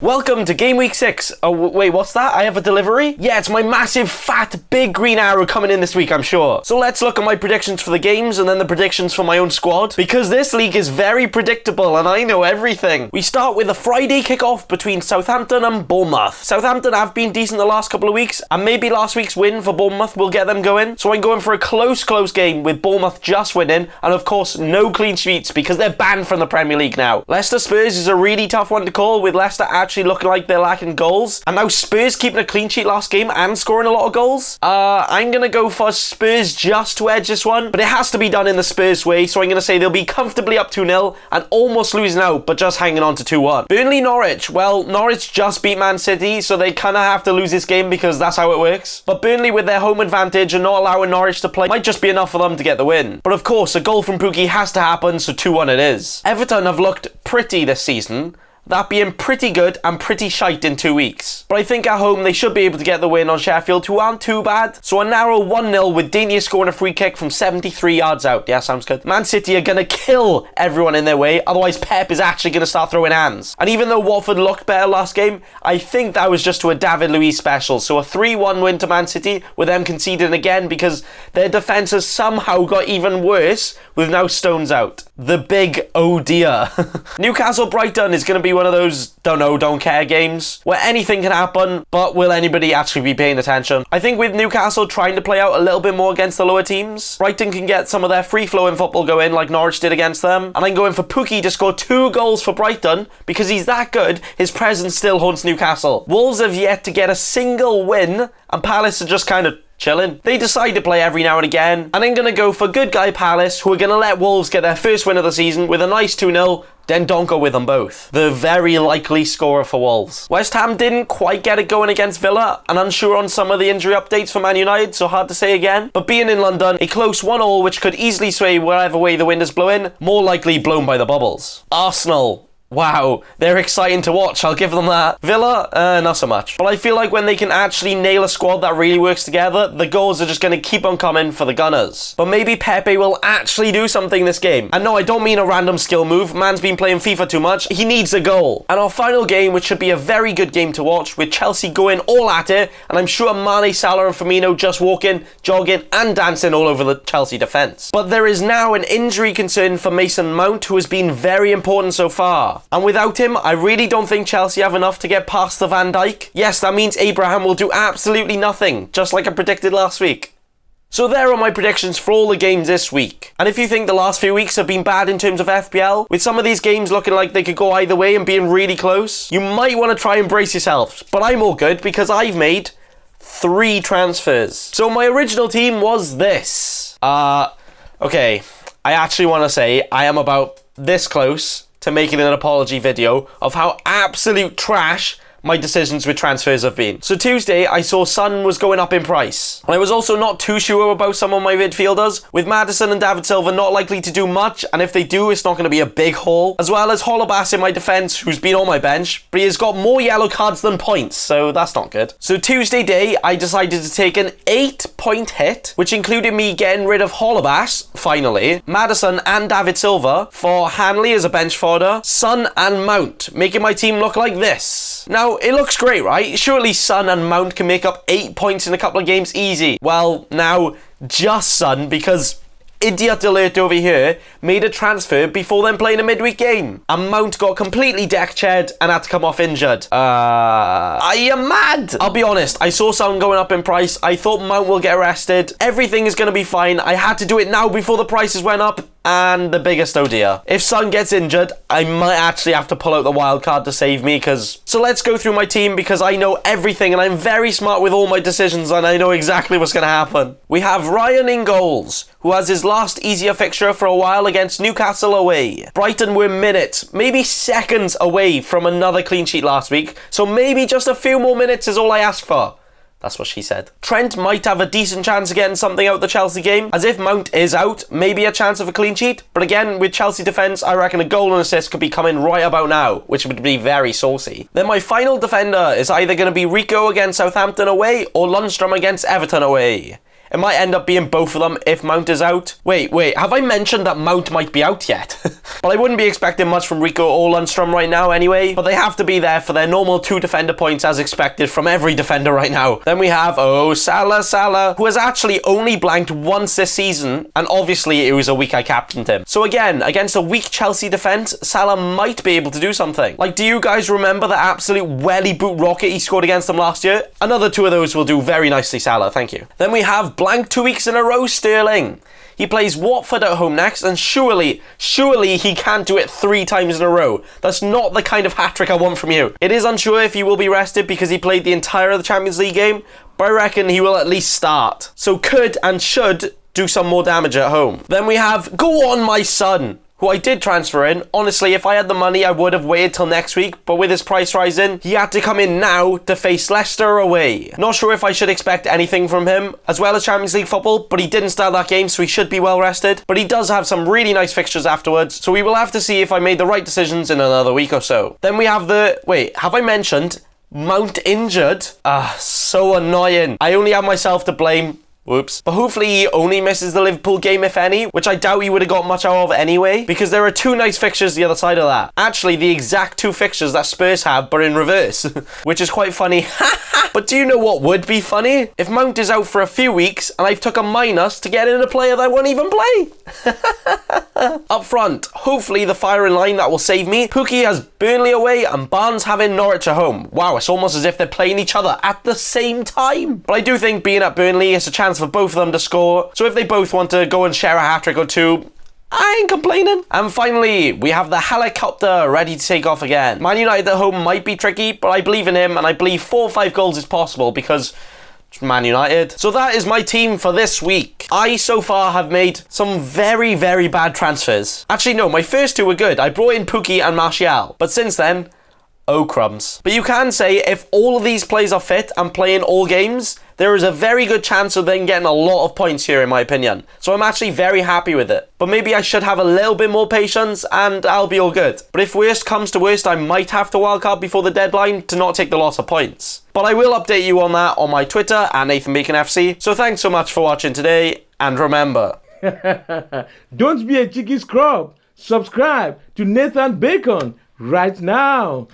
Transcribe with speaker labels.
Speaker 1: Welcome to Game Week 6. Oh, wait, what's that? I have a delivery? Yeah, it's my massive, fat, big green arrow coming in this week, I'm sure. So let's look at my predictions for the games and then the predictions for my own squad, because this league is very predictable and I know everything. We start with a Friday kickoff between Southampton and Bournemouth. Southampton have been decent the last couple of weeks, and maybe last week's win for Bournemouth will get them going. So I'm going for a close game with Bournemouth just winning, and of course, no clean sheets because they're banned from the Premier League now. Leicester Spurs is a really tough one to call, with Leicester actually looking like they're lacking goals, and now Spurs keeping a clean sheet last game and scoring a lot of goals. I'm gonna go for Spurs just to edge this one, but it has to be done in the Spurs way, so I'm gonna say they'll be comfortably up 2-0 and almost losing out, but just hanging on to 2-1. Burnley Norwich. Well, Norwich just beat Man City, so they kind of have to lose this game because that's how it works. But Burnley, with their home advantage and not allowing Norwich to play, might just be enough for them to get the win. But of course, a goal from Pukki has to happen, so 2-1 it is. Everton have looked pretty this season, that being pretty good and pretty shite in 2 weeks. But I think at home they should be able to get the win on Sheffield, who aren't too bad. So a narrow 1-0 with Digne scoring a free kick from 73 yards out. Yeah, sounds good. Man City are going to kill everyone in their way, otherwise Pep is actually going to start throwing hands. And even though Watford looked better last game, I think that was just to a David Luiz special. So a 3-1 win to Man City, with them conceding again because their defence has somehow got even worse with now Stones out. The big oh dear. Newcastle Brighton is going to be one of those don't know, don't care games where anything can happen, but will anybody actually be paying attention? I think with Newcastle trying to play out a little bit more against the lower teams, Brighton can get some of their free-flowing football going like Norwich did against them, and I'm going for Pukki to score 2 goals for Brighton because he's that good, his presence still haunts Newcastle. Wolves have yet to get a single win, and Palace are just kind of chilling. They decide to play every now and again, and I'm going to go for good guy Palace, who are going to let Wolves get their first win of the season with a nice 2-0, then Donko with them both. The very likely scorer for Wolves. West Ham didn't quite get it going against Villa, and unsure on some of the injury updates for Man United, so hard to say again. But being in London, a close 1-1 which could easily sway wherever way the wind is blowing, more likely blown by the bubbles. Arsenal. Wow, they're exciting to watch, I'll give them that. Villa, not so much. But I feel like when they can actually nail a squad that really works together, the goals are just going to keep on coming for the Gunners. But maybe Pepe will actually do something this game. And no, I don't mean a random skill move. Man's been playing FIFA too much. He needs a goal. And our final game, which should be a very good game to watch, with Chelsea going all at it, and I'm sure Mane, Salah and Firmino just walking, jogging and dancing all over the Chelsea defence. But there is now an injury concern for Mason Mount, who has been very important so far. And without him, I really don't think Chelsea have enough to get past the Van Dijk. Yes, that means Abraham will do absolutely nothing, just like I predicted last week. So there are my predictions for all the games this week. And if you think the last few weeks have been bad in terms of FPL, with some of these games looking like they could go either way and being really close, you might want to try and brace yourselves. But I'm all good because I've made 3 transfers. So my original team was this. Okay, I actually want to say I am about this close to making an apology video of how absolute trash my decisions with transfers have been. So Tuesday, I saw Son was going up in price. And I was also not too sure about some of my midfielders, with Maddison and David Silva not likely to do much, and if they do, it's not going to be a big haul. As well as Holobas in my defence, who's been on my bench, but he has got more yellow cards than points, so that's not good. So Tuesday day, I decided to take an 8-point hit, which included me getting rid of Holobas, finally, Maddison and David Silva, for Hanley as a bench fodder, Son and Mount, making my team look like this. Now, it looks great, right? Surely Son and Mount can make up 8 points in a couple of games easy. Well, now, just Son, because idiot alert over here made a transfer before then playing a midweek game. And Mount got completely deck-chaired and had to come off injured. I am mad! I'll be honest, I saw Son going up in price. I thought Mount will get arrested. Everything is going to be fine. I had to do it now before the prices went up. And the biggest oh dear. If Son gets injured, I might actually have to pull out the wild card to save me, because... So let's go through my team, because I know everything and I'm very smart with all my decisions and I know exactly what's going to happen. We have Ryan Engels, who has his last easier fixture for a while against Newcastle away. Brighton were minutes, maybe seconds away from another clean sheet last week, so maybe just a few more minutes is all I ask for. That's what she said. Trent might have a decent chance of getting something out the Chelsea game, as if Mount is out, maybe a chance of a clean sheet. But again, with Chelsea defence, I reckon a goal and assist could be coming right about now, which would be very saucy. Then my final defender is either going to be Rico against Southampton away, or Lundstrom against Everton away. It might end up being both of them if Mount is out. Wait, have I mentioned that Mount might be out yet? But I wouldn't be expecting much from Rico or Lundstrom right now anyway, but they have to be there for their normal 2 defender points as expected from every defender right now. Then we have, Salah, who has actually only blanked once this season, and obviously it was a week I captained him. So again, against a weak Chelsea defence, Salah might be able to do something. Like, do you guys remember the absolute welly boot rocket he scored against them last year? Another 2 of those will do very nicely, Salah, thank you. Then we have blank 2 weeks in a row, Sterling. He plays Watford at home next, and surely he can't do it 3 times in a row. That's not the kind of hat-trick I want from you. It is unsure if he will be rested because he played the entire of the Champions League game, but I reckon he will at least start. So could and should do some more damage at home. Then we have, go on my son, who I did transfer in. Honestly, if I had the money, I would have waited till next week, but with his price rising, he had to come in now to face Leicester away. Not sure if I should expect anything from him, as well as Champions League football, but he didn't start that game, so he should be well rested. But he does have some really nice fixtures afterwards, so we will have to see if I made the right decisions in another week or so. Then we have have I mentioned Mount injured? So annoying. I only have myself to blame. Whoops. But hopefully he only misses the Liverpool game, if any, which I doubt he would have got much out of anyway, because there are 2 nice fixtures the other side of that. Actually, the exact 2 fixtures that Spurs have, but in reverse, which is quite funny. But do you know what would be funny? If Mount is out for a few weeks, and I've took a minus to get in a player that won't even play. Up front, hopefully the firing line that will save me. Pookie has Burnley away, and Barnes having Norwich at home. Wow, it's almost as if they're playing each other at the same time. But I do think being at Burnley is a chance for both of them to score, so if they both want to go and share a hat-trick or 2, I ain't complaining. And finally, we have the helicopter ready to take off again. Man United at home might be tricky, but I believe in him, and I believe 4 or 5 goals is possible because it's Man United. So that is my team for this week. I so far have made some very, very bad transfers. Actually, no, my first 2 were good. I brought in Pookie and Martial, but since then, oh crumbs. But you can say if all of these players are fit and playing all games, there is a very good chance of them getting a lot of points here, in my opinion. So I'm actually very happy with it. But maybe I should have a little bit more patience and I'll be all good. But if worst comes to worst, I might have to wildcard before the deadline to not take the loss of points. But I will update you on that on my Twitter at NathanBaconFC. So thanks so much for watching today, and remember...
Speaker 2: Don't be a cheeky scrub. Subscribe to Nathan Bacon right now.